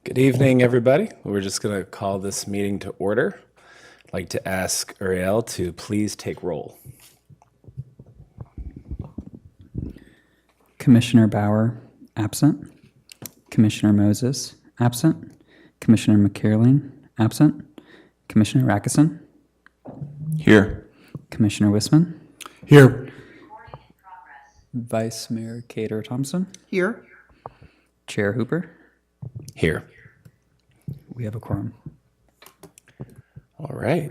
Good evening, everybody. We're just going to call this meeting to order. I'd like to ask Uriel to please take roll. Commissioner Bauer, absent. Commissioner Moses, absent. Commissioner McCarlin, absent. Commissioner Rackison, Here. Commissioner Wisman, Here. Vice Mayor Cater Thompson, Here. Chair Hooper. Here. We have a quorum. All right.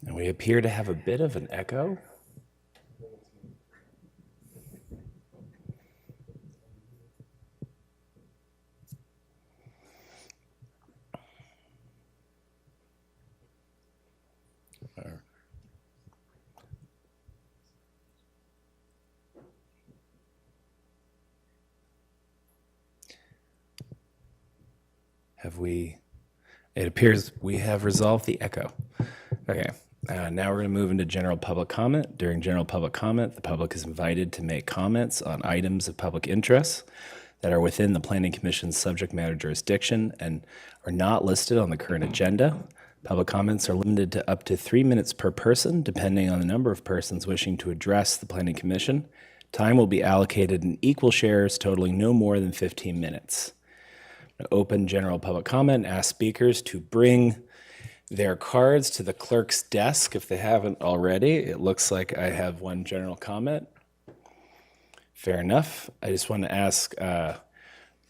And we appear to have a bit of an echo. It appears we have resolved the echo. Okay, now we're going to move into general public comment. During general public comment, the public is invited to make comments on items of public interest that are within the Planning Commission's subject matter jurisdiction and are not listed on the current agenda. Public comments are limited to up to 3 minutes per person, depending on the number of persons wishing to address the Planning Commission. Time will be allocated in equal shares, totaling no more than 15 minutes. Open general public comment, ask speakers to bring their cards to the clerk's desk if they haven't already. It looks like I have one general comment. Fair enough. I just want to ask,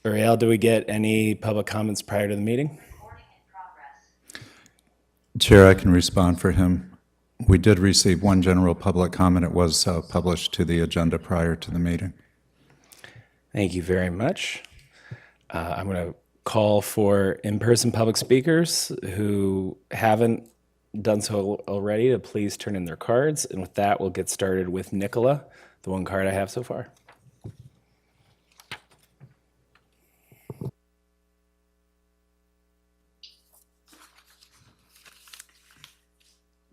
Uriel, do we get any public comments prior to the meeting? Chair, I can respond for him. We did receive one general public comment. It was published to the agenda prior to the meeting. Thank you very much. I'm going to call for in-person public speakers who haven't done so already to please turn in their cards. And with that, we'll get started with Nicola, the one card I have so far.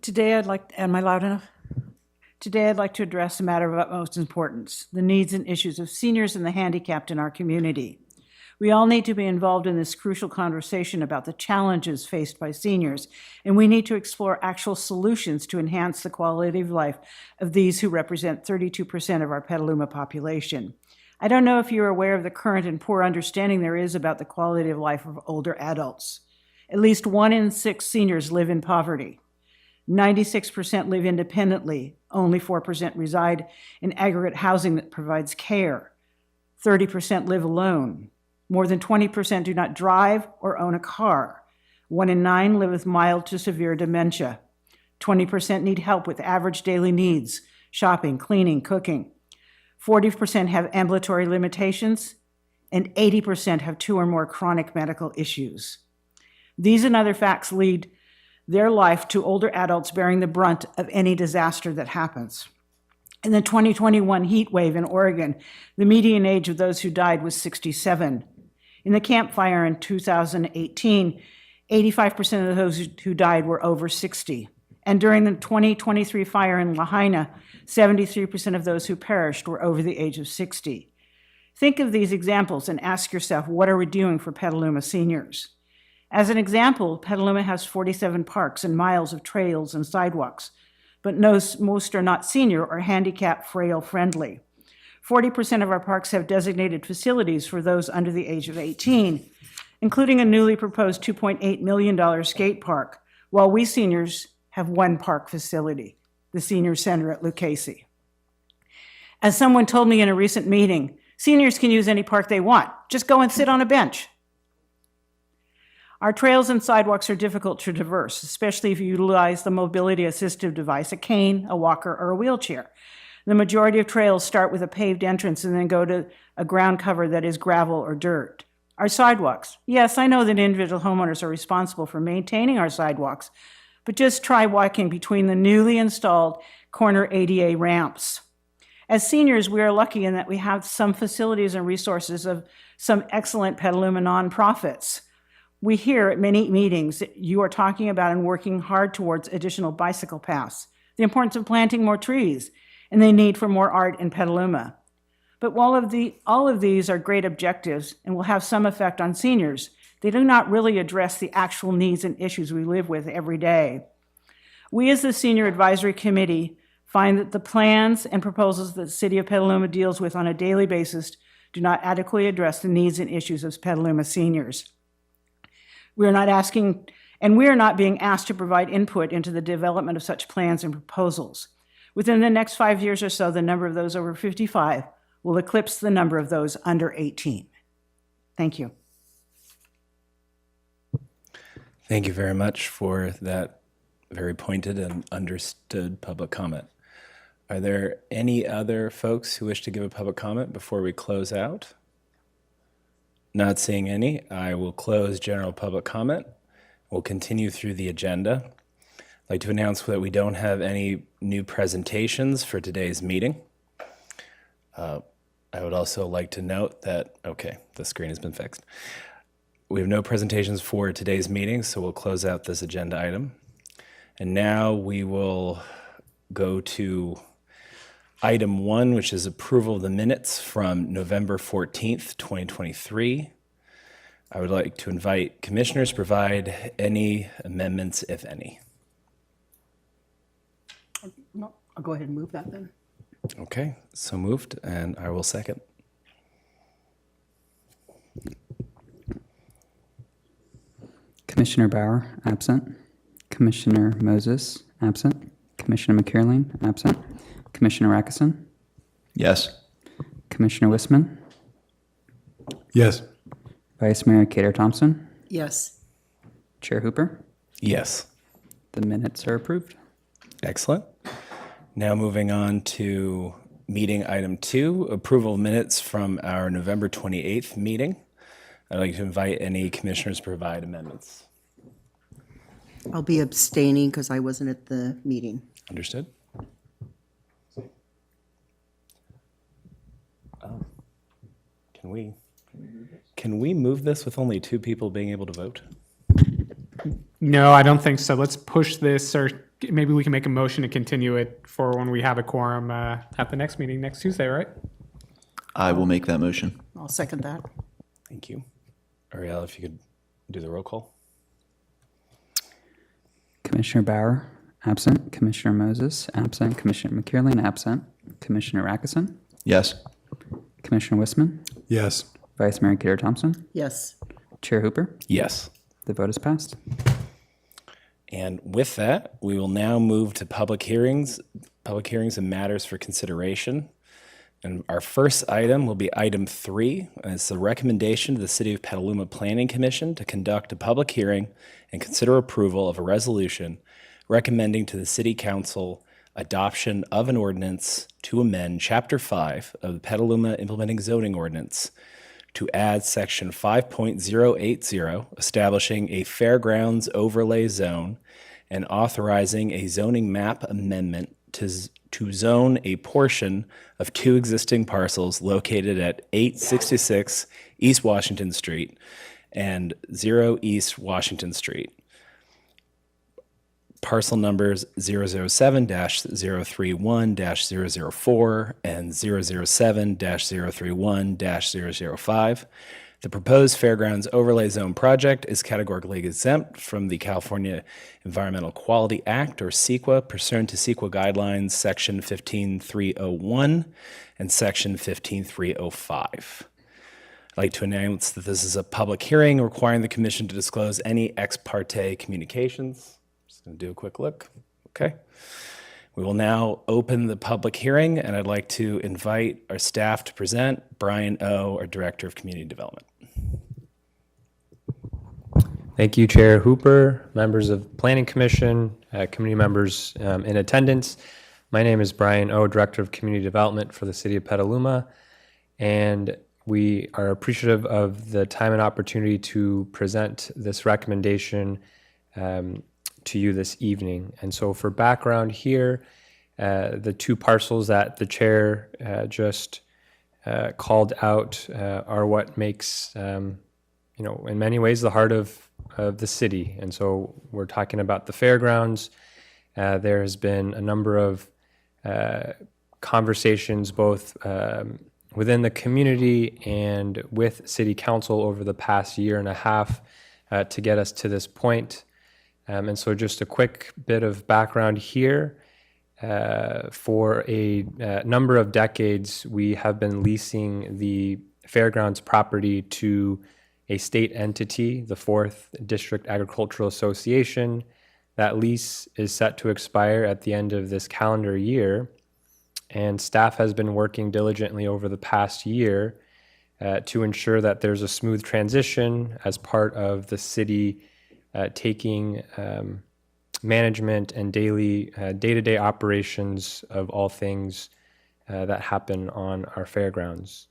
Today am I loud enough? Today I'd like to address a matter of utmost importance, the needs and issues of seniors and the handicapped in our community. We all need to be involved in this crucial conversation about the challenges faced by seniors, and we need to explore actual solutions to enhance the quality of life of these who represent 32% of our Petaluma population. I don't know if you're aware of the current and poor understanding there is about the quality of life of older adults. At least 1 in 6 seniors live in poverty. 96% live independently. Only 4% reside in aggregate housing that provides care. 30% live alone. More than 20% do not drive or own a car. 1 in 9 live with mild to severe dementia. 20% need help with average daily needs, shopping, cleaning, cooking. 40% have ambulatory limitations, and 80% have 2 or more chronic medical issues. These and other facts lead their life to older adults bearing the brunt of any disaster that happens. In the 2021 heat wave in Oregon, the median age of those who died was 67. In the Camp Fire in 2018, 85% of those who died were over 60. And during the 2023 fire in Lahaina, 73% of those who perished were over the age of 60. Think of these examples and ask yourself, what are we doing for Petaluma seniors? As an example, Petaluma has 47 parks and miles of trails and sidewalks, but most are not senior or handicap frail friendly. 40% of our parks have designated facilities for those under the age of 18, including a newly proposed $2.8 million skate park, while we seniors have 1 park facility, the Senior Center at Lucchese. As someone told me in a recent meeting, seniors can use any park they want. Just go and sit on a bench. Our trails and sidewalks are difficult to traverse, especially if you utilize the mobility assistive device, a cane, a walker, or a wheelchair. The majority of trails start with a paved entrance and then go to a ground cover that is gravel or dirt. Our sidewalks. Yes, I know that individual homeowners are responsible for maintaining our sidewalks, but just try walking between the newly installed corner ADA ramps. As seniors, we are lucky in that we have some facilities and resources of some excellent Petaluma nonprofits. We hear at many meetings that you are talking about and working hard towards additional bicycle paths, the importance of planting more trees, and the need for more art in Petaluma. But while all of these are great objectives and will have some effect on seniors, they do not really address the actual needs and issues we live with every day. We as the Senior Advisory Committee find that the plans and proposals that the City of Petaluma deals with on a daily basis do not adequately address the needs and issues of Petaluma seniors. We are not being asked to provide input into the development of such plans and proposals. Within the next 5 years or so, the number of those over 55 will eclipse the number of those under 18. Thank you. Thank you very much for that very pointed and understood public comment. Are there any other folks who wish to give a public comment before we close out? Not seeing any, I will close general public comment. We'll continue through the agenda. I'd like to announce that we don't have any new presentations for today's meeting. I would also like to note that, okay, the screen has been fixed. We have no presentations for today's meeting, so we'll close out this agenda item. And now we will go to item 1, which is approval of the minutes from November 14th, 2023. I would like to invite commissioners to provide any amendments, if any. No, I'll go ahead and move that then. Okay, so moved, and I will second. Commissioner Bauer, absent. Commissioner Moses, absent. Commissioner McKierling, absent. Commissioner Rackison, Yes. Commissioner Wisman, Yes. Vice Mayor Cater Thompson, Yes. Chair Hooper. Yes. The minutes are approved. Excellent. Now moving on to meeting item 2, approval of minutes from our November 28th meeting. I'd like to invite any commissioners to provide amendments. I'll be abstaining because I wasn't at the meeting. Understood? Can we move this with only 2 people being able to vote? No, I don't think so. Let's push this, or maybe we can make a motion to continue it for when we have a quorum at the next meeting next Tuesday, right? I will make that motion. I'll second that. Thank you. Ariel, if you could do the roll call. Commissioner Bauer, absent. Commissioner Moses, absent. Commissioner McKierling, absent. Commissioner Rackison, Yes. Commissioner Wisman, Yes. Vice Mayor Cater Thompson, Yes. Chair Hooper. Yes. The vote is passed. And with that, we will now move to public hearings and matters for consideration. And our first item will be item 3, and it's the recommendation to the City of Petaluma Planning Commission to conduct a public hearing and consider approval of a resolution recommending to the City Council adoption of an ordinance to amend Chapter 5 of the Petaluma Implementing Zoning Ordinance to add Section 5.080, establishing a fairgrounds overlay zone and authorizing a zoning map amendment to zone a portion of 2 existing parcels located at 866 East Washington Street and 0 East Washington Street. Parcel numbers 007-031-004 and 007-031-005. The proposed Fairgrounds Overlay Zone project is categorically exempt from the California Environmental Quality Act, or CEQA, pursuant to CEQA guidelines, Section 15301 and Section 15305. I'd like to announce that this is a public hearing requiring the Commission to disclose any ex parte communications. Just going to do a quick look. Okay. We will now open the public hearing, and I'd like to invite our staff to present. Brian O., our Director of Community Development. Thank you, Chair Hooper, members of Planning Commission, community members in attendance. My name is Brian O., Director of Community Development for the City of Petaluma, and we are appreciative of the time and opportunity to present this recommendation to you this evening. And so for background here, the 2 parcels that the chair just called out are what makes, in many ways the heart of of the city. And so we're talking about the fairgrounds. There has been a number of conversations both within the community and with city council over the past year and a half to get us to this point. And so just a quick bit of background here. For a number of decades, we have been leasing the fairgrounds property to a state entity, the 4th District Agricultural Association. That lease is set to expire at the end of this calendar year, and staff has been working diligently over the past year to ensure that there's a smooth transition as part of the city taking management and daily day-to-day operations of all things that happen on our fairgrounds.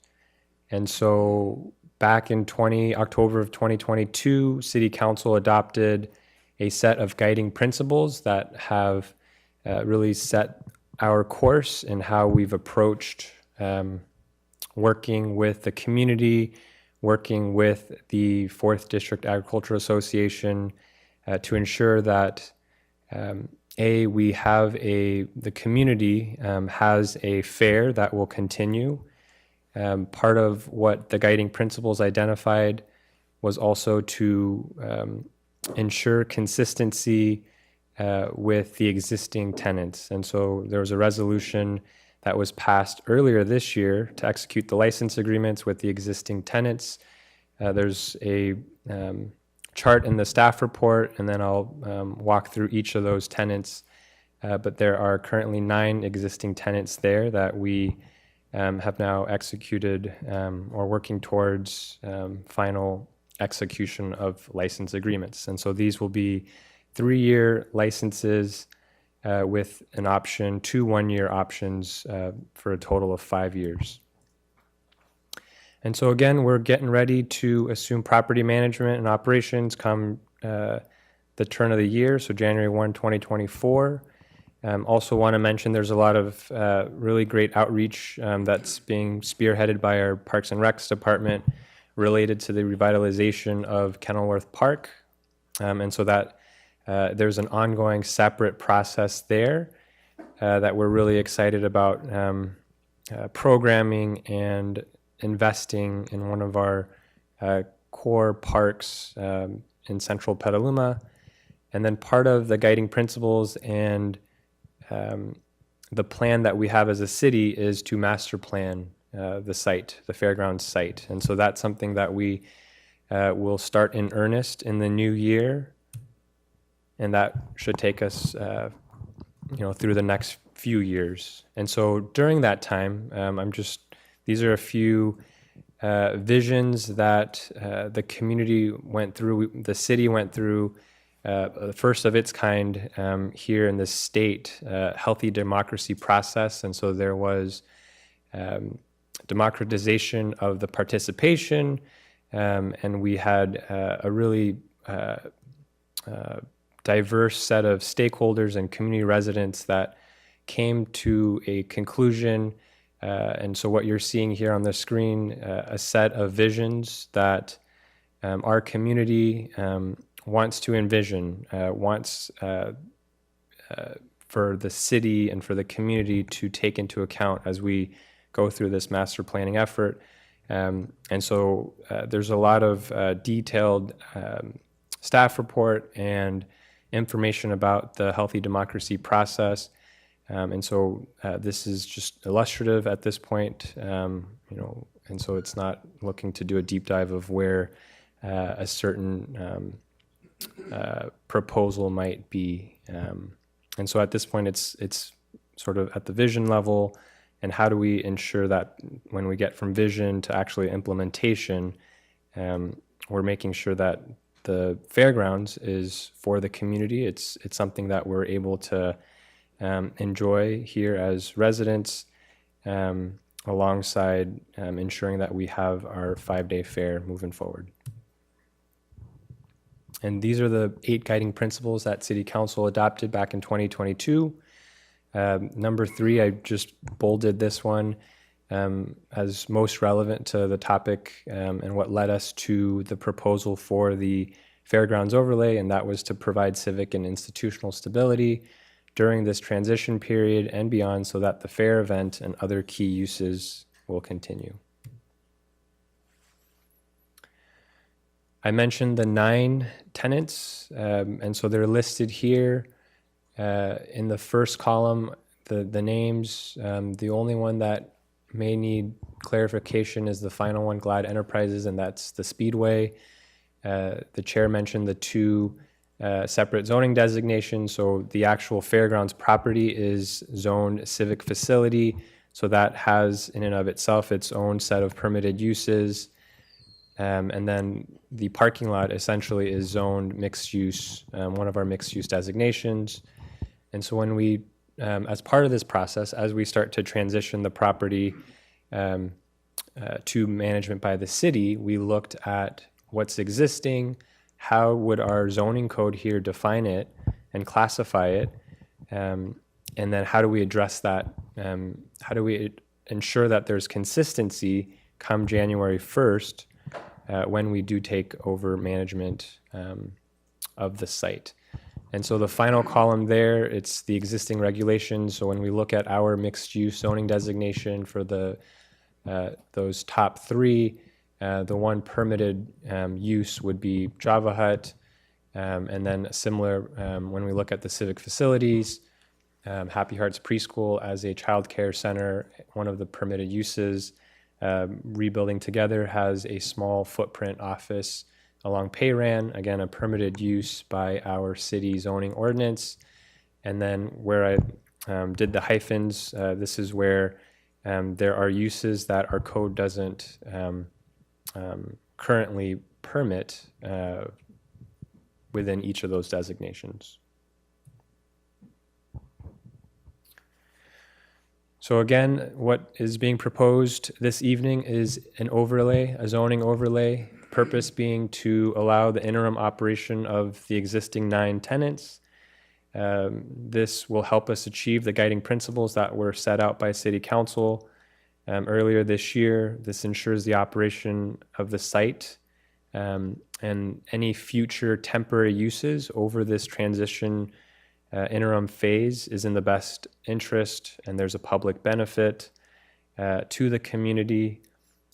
And so back in October of 2022, City Council adopted a set of guiding principles that have really set our course in how we've approached working with the community, working with the 4th District Agricultural Association to ensure that we have the community has a fair that will continue. Part of what the guiding principles identified was also to ensure consistency with the existing tenants. And so there was a resolution that was passed earlier this year to execute the license agreements with the existing tenants. There's a chart in the staff report, and then I'll walk through each of those tenants. But there are currently 9 existing tenants there that we have now executed or working towards final execution of license agreements. And so these will be 3-year licenses with an option, 2 1-year options for a total of 5 years. And so again, we're getting ready to assume property management and operations come the turn of the year, so January 1, 2024. Also want to mention there's a lot of really great outreach that's being spearheaded by our Parks and Recs department related to the revitalization of Kenilworth Park. And so that there's an ongoing separate process there that we're really excited about programming and investing in one of our core parks in central Petaluma. And then part of the guiding principles and the plan that we have as a city is to master plan the site, the fairgrounds site. And so that's something that we will start in earnest in the new year. And that should take us through the next few years. And so during that time, these are a few visions that the community went through, the city went through, the first of its kind here in the state, healthy democracy process. And so there was democratization of the participation, and we had a really diverse set of stakeholders and community residents that came to a conclusion. And so what you're seeing here on the screen, a set of visions that our community wants to envision, wants for the city and for the community to take into account as we go through this master planning effort. And so there's a lot of detailed staff report and information about the healthy democracy process. And so this is just illustrative at this point, and so it's not looking to do a deep dive of where a certain proposal might be. And so at this point, it's sort of at the vision level, and how do we ensure that when we get from vision to actually implementation, we're making sure that the fairgrounds is for the community. It's something that we're able to enjoy here as residents, alongside ensuring that we have our 5-day fair moving forward. And these are the 8 guiding principles that City Council adopted back in 2022. Number 3, I just bolded this one as most relevant to the topic and what led us to the proposal for the fairgrounds overlay, and that was to provide civic and institutional stability during this transition period and beyond so that the fair event and other key uses will continue. I mentioned the 9 tenants, and so they're listed here in the first column, the names. The only one that may need clarification is the final one, Glad Enterprises, and that's the Speedway. The chair mentioned the 2 separate zoning designations. So the actual fairgrounds property is zoned civic facility. So that has in and of itself its own set of permitted uses. And then the parking lot essentially is zoned mixed use, one of our mixed use designations. And so when we, as part of this process, as we start to transition the property to management by the city, we looked at what's existing, how would our zoning code here define it and classify it, and then how do we address that? How do we ensure that there's consistency come January 1st when we do take over management of the site? And so the final column there, it's the existing regulations. So when we look at our mixed-use zoning designation for the those top 3, the one permitted use would be Java Hut, and then similar when we look at the civic facilities, Happy Hearts Preschool as a child care center, one of the permitted uses. Rebuilding Together has a small footprint office along Payran, again, a permitted use by our city zoning ordinance. And then where I did the hyphens, this is where there are uses that our code doesn't currently permit within each of those designations. So again, what is being proposed this evening is an overlay, a zoning overlay, purpose being to allow the interim operation of the existing 9 tenants. This will help us achieve the guiding principles that were set out by City Council earlier this year. This ensures the operation of the site and any future temporary uses over this transition interim phase is in the best interest, and there's a public benefit to the community.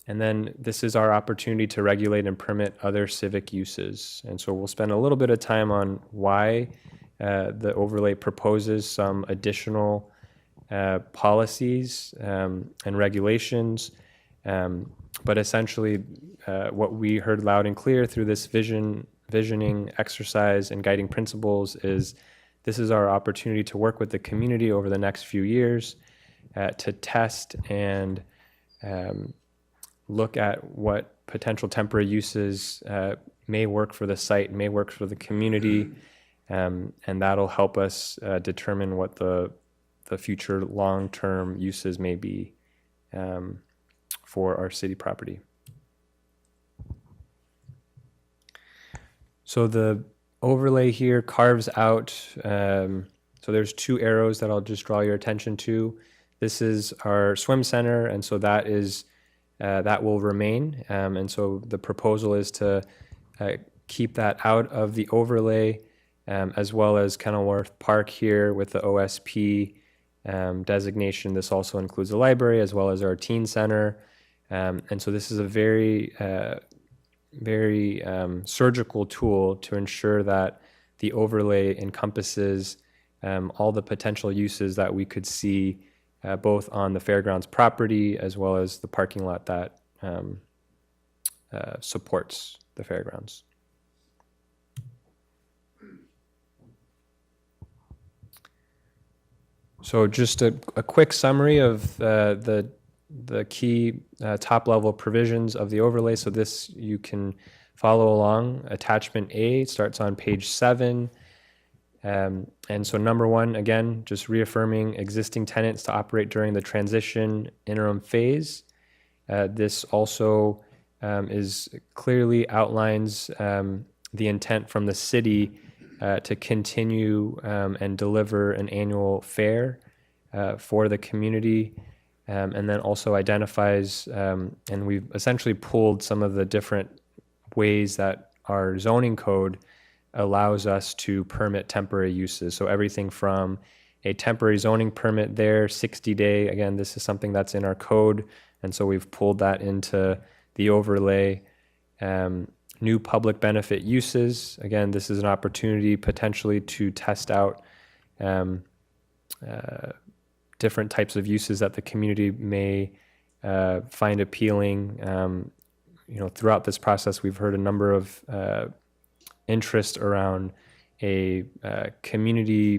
And then this is our opportunity to regulate and permit other civic uses. And so we'll spend a little bit of time on why the overlay proposes some additional policies and regulations. But essentially, what we heard loud and clear through this visioning exercise and guiding principles is this is our opportunity to work with the community over the next few years to test and look at what potential temporary uses may work for the site, may work for the community, and that'll help us determine what the future long-term uses may be for our city property. So the overlay here carves out, so there's 2 arrows that I'll just draw your attention to. This is our swim center, and so that is that will remain. And so the proposal is to keep that out of the overlay, as well as Kenilworth Park here with the OSP designation. This also includes the library as well as our teen center. And so this is a very surgical tool to ensure that the overlay encompasses all the potential uses that we could see both on the fairgrounds property as well as the parking lot that supports the fairgrounds. So just a quick summary of the key top-level provisions of the overlay. So this you can follow along. Attachment A starts on page 7. And so number 1, again, just reaffirming existing tenants to operate during the transition interim phase. This also is clearly outlines the intent from the city to continue and deliver an annual fair for the community. And then also identifies, and we've essentially pulled some of the different ways that our zoning code allows us to permit temporary uses. So everything from a temporary zoning permit there, 60-day, again, this is something that's in our code, and so we've pulled that into the overlay. New public benefit uses, again, this is an opportunity potentially to test out different types of uses that the community may find appealing. Throughout this process, we've heard a number of interest around a community